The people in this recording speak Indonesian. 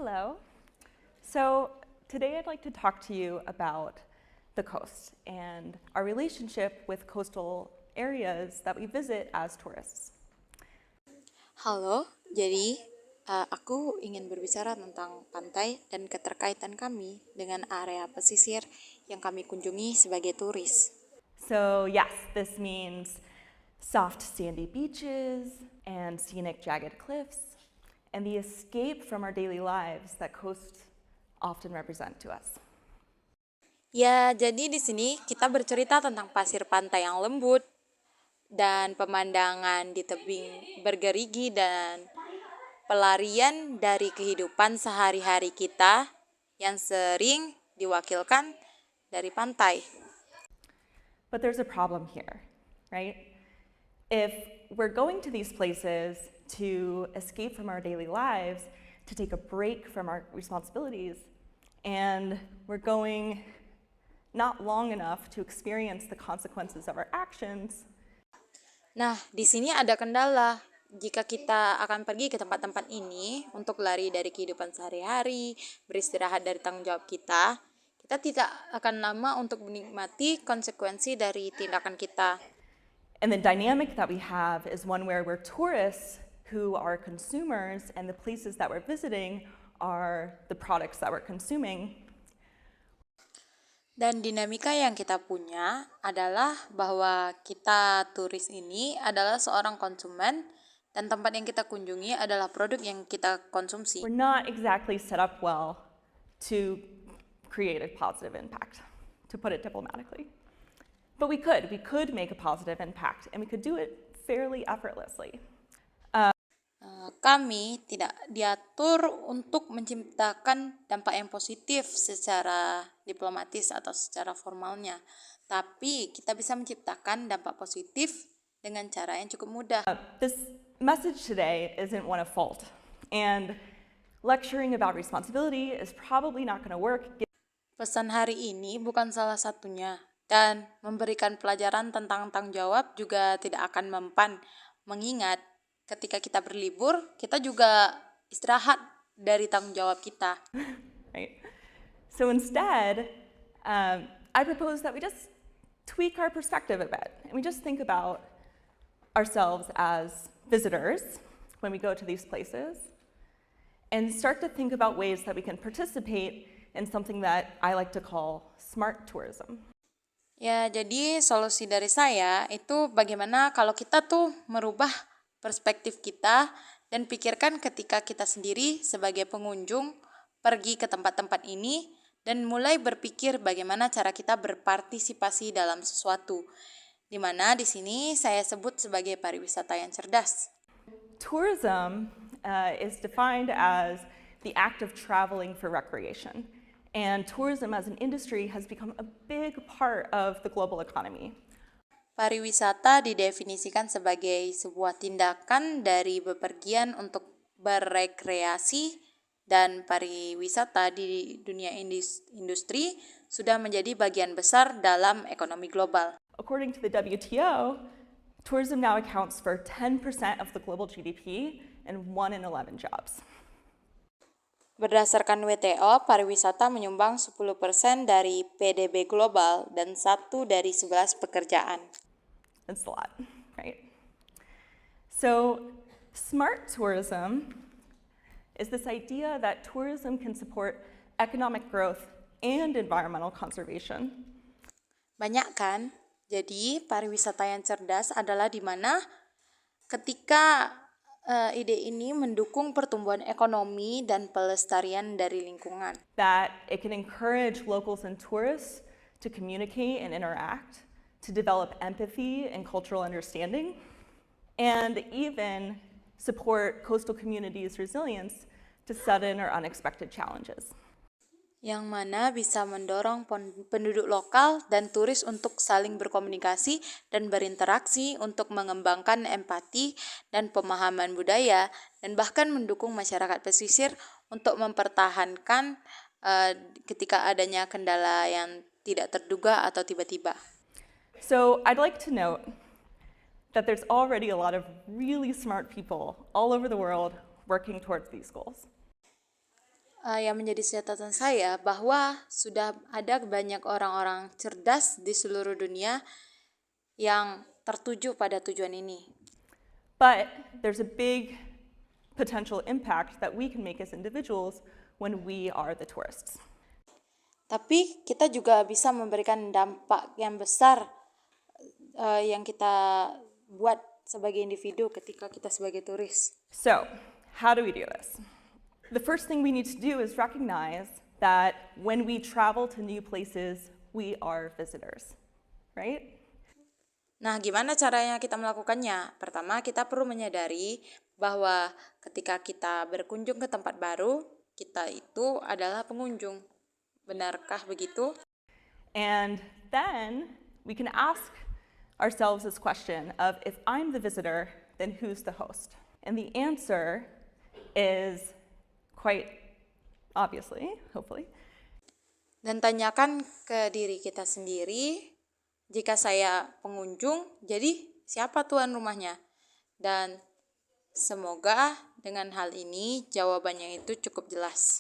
Hello. So today I'd like to talk to you about the coast and our relationship with coastal areas that we visit as tourists. Halo, jadi aku ingin berbicara tentang pantai dan keterkaitan kami dengan area pesisir yang kami kunjungi sebagai turis. So yes, this means soft sandy beaches and scenic jagged cliffs and the escape from our daily lives that coasts often represent to us. Ya, jadi di sini kita bercerita tentang pasir pantai yang lembut dan pemandangan di tebing bergerigi dan pelarian dari kehidupan sehari-hari kita yang sering diwakilkan dari pantai. But there's a problem here, right? If we're going to these places to escape from our daily lives, to take a break from our responsibilities, and we're going not long enough to experience the consequences of our actions, Nah, di sini ada kendala. Jika kita akan pergi ke tempat-tempat ini untuk lari dari kehidupan sehari-hari, beristirahat dari tanggung jawab kita tidak akan lama untuk menikmati konsekuensi dari tindakan kita. and the dynamic that we have is one where we're tourists who are consumers, and the places that we're visiting are the products that we're consuming. Dan dinamika yang kita punya adalah bahwa kita turis ini adalah seorang konsumen dan tempat yang kita kunjungi adalah produk yang kita konsumsi. We're not exactly set up well to create a positive impact, to put it diplomatically. But we could make a positive impact, and we could do it fairly effortlessly. Kami tidak diatur untuk menciptakan dampak yang positif secara diplomatis atau secara formalnya. Tapi kita bisa menciptakan dampak positif dengan cara yang cukup mudah. This message today isn't one of fault, and lecturing about responsibility is probably not going to work. Pesan hari ini bukan salah satunya, dan memberikan pelajaran tentang tanggung jawab juga tidak akan mempan, mengingat ketika kita berlibur, kita juga istirahat dari tanggung jawab kita. Right? So instead, I propose that we just tweak our perspective a bit, and we just think about ourselves as visitors when we go to these places, and start to think about ways that we can participate in something that I like to call smart tourism. Ya, jadi solusi dari saya itu bagaimana kalau kita tuh merubah perspektif kita dan pikirkan ketika kita sendiri sebagai pengunjung pergi ke tempat-tempat ini dan mulai berpikir bagaimana cara kita berpartisipasi dalam sesuatu. Di mana di sini saya sebut sebagai pariwisata yang cerdas. Tourism is defined as the act of traveling for recreation. And tourism as an industry has become a big part of the global economy. Pariwisata didefinisikan sebagai sebuah tindakan dari bepergian untuk berrekreasi, dan pariwisata di dunia industri sudah menjadi bagian besar dalam ekonomi global. According to the WTO, tourism now accounts for 10% of the global GDP and 1 in 11 jobs. Berdasarkan WTO, pariwisata menyumbang 10% dari PDB global dan 1 dari 11 pekerjaan. That's a lot, right? So, smart tourism is this idea that tourism can support economic growth and environmental conservation. Banyak kan? Jadi, pariwisata yang cerdas adalah di mana ketika ide ini mendukung pertumbuhan ekonomi dan pelestarian dari lingkungan. That it can encourage locals and tourists to communicate and interact, to develop empathy and cultural understanding, and even support coastal communities' resilience to sudden or unexpected challenges. Yang mana bisa mendorong penduduk lokal dan turis untuk saling berkomunikasi dan berinteraksi untuk mengembangkan empati dan pemahaman budaya, dan bahkan mendukung masyarakat pesisir untuk mempertahankan ketika adanya kendala yang tidak terduga atau tiba-tiba. So I'd like to note that there's already a lot of really smart people all over the world working towards these goals. yang menjadi catatan saya bahwa sudah ada banyak orang-orang cerdas di seluruh dunia yang tertuju pada tujuan ini. But there's a big potential impact that we can make as individuals when we are the tourists. Tapi kita juga bisa memberikan dampak yang besar yang kita buat sebagai individu ketika kita sebagai turis. So, how do we do this? The first thing we need to do is recognize that when we travel to new places, we are visitors, right? Nah, gimana caranya kita melakukannya? Pertama, kita perlu menyadari bahwa ketika kita berkunjung ke tempat baru, kita itu adalah pengunjung. Benarkah begitu? And then we can ask ourselves this question of, if I'm the visitor, then who's the host? And the answer is quite obviously, hopefully, Dan tanyakan ke diri kita sendiri, jika saya pengunjung, jadi siapa tuan rumahnya? Dan semoga dengan hal ini jawabannya itu cukup jelas.